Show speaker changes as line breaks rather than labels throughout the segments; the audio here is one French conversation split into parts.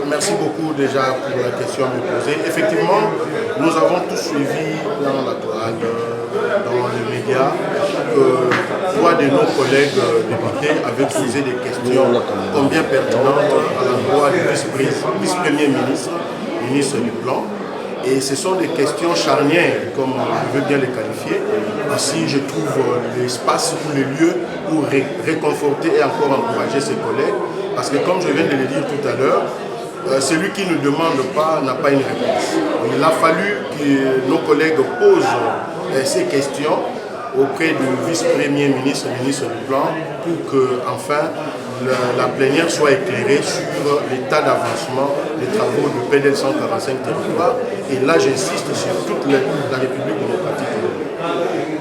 Merci beaucoup déjà pour la question me posée. Effectivement, nous avons tous suivi dans la toile, dans les médias, que trois de nos collègues députés avaient posé des questions combien pertinentes à l'endroit du vice-premier ministre, ministre du Plan. Et ce sont des questions charnières, comme je veux bien les qualifier. Ainsi, je trouve l'espace ou le lieu pour réconforter et encore encourager ses collègues. Parce que comme je viens de le dire tout à l'heure, celui qui ne demande pas n'a pas une réponse. Il a fallu que nos collègues posent ces questions auprès du vice-premier ministre, ministre du Plan, pour que enfin la plénière soit éclairée sur l'état d'avancement des travaux du PDL 145 territoires. Et là, j'insiste sur toute la République démocratique.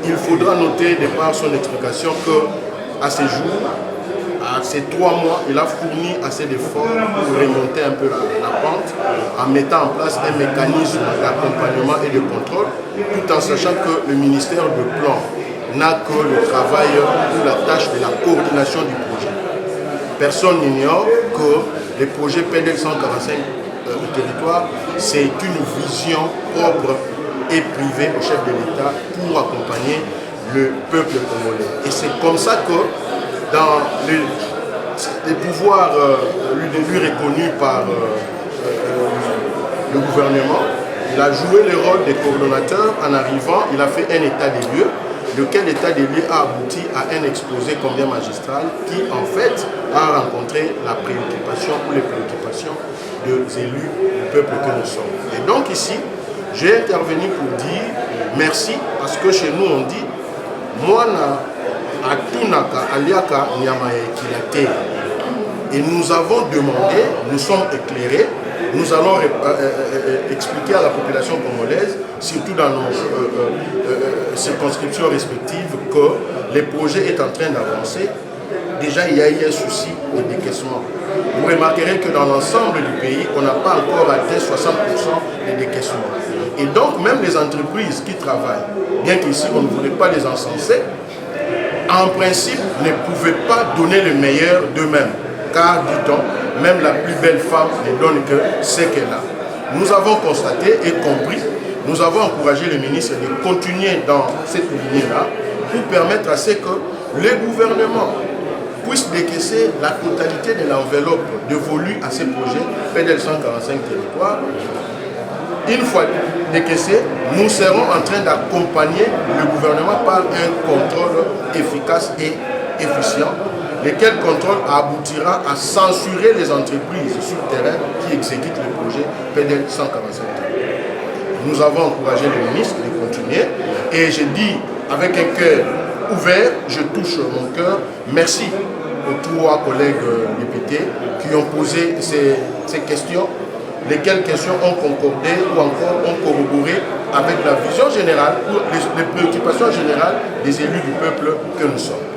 Il faudra noter de par son explication qu'à ce jour, à ces 3 mois, il a fourni assez d'efforts pour remonter un peu la pente en mettant en place un mécanisme d'accompagnement et de contrôle, tout en sachant que le ministère du Plan n'a que le travail ou la tâche de la coordination du projet. Personne n'ignore que le projet PDL 145 du territoire, c'est une vision propre et privée au chef de l'État pour accompagner le peuple congolais. Et c'est comme ça que dans les pouvoirs lui reconnus par le gouvernement, il a joué le rôle de coordonnateur. En arrivant, il a fait un état des lieux, lequel état des lieux a abouti à un exposé combien magistral qui en fait a rencontré la préoccupation ou les préoccupations des élus du peuple que nous sommes. Et donc ici, j'ai intervenu pour dire merci, parce que chez nous on dit moi Atunaka aliaka nyamaye kilate. Et nous avons demandé, nous sommes éclairés, nous allons expliquer à la population congolaise, surtout dans nos circonscriptions respectives, que le projet est en train d'avancer. Déjà, il y a eu un souci de décaissement. Vous remarquerez que dans l'ensemble du pays, on n'a pas encore atteint 60% de décaissement. Et donc, même les entreprises qui travaillent, bien qu'ici on ne voulait pas les encenser, en principe, ne pouvaient pas donner le meilleur d'eux-mêmes. Car, dit-on, même la plus belle femme ne donne que ce qu'elle a. Nous avons constaté et compris, nous avons encouragé le ministre de continuer dans cette lignée-là pour permettre à ce que le gouvernement puisse décaisser la totalité de l'enveloppe dévolue à ces projets PDL 145 territoires. Une fois décaissé, nous serons en train d'accompagner le gouvernement par un contrôle efficace et efficient, lequel contrôle aboutira à censurer les entreprises sur le terrain qui exécutent le projet PDL 145. Nous avons encouragé le ministre de continuer et je dis avec un cœur ouvert, je touche mon cœur, merci aux 3 collègues députés qui ont posé ces questions, lesquelles questions ont concordé ou encore ont corroboré avec la vision générale ou les préoccupations générales des élus du peuple que nous sommes.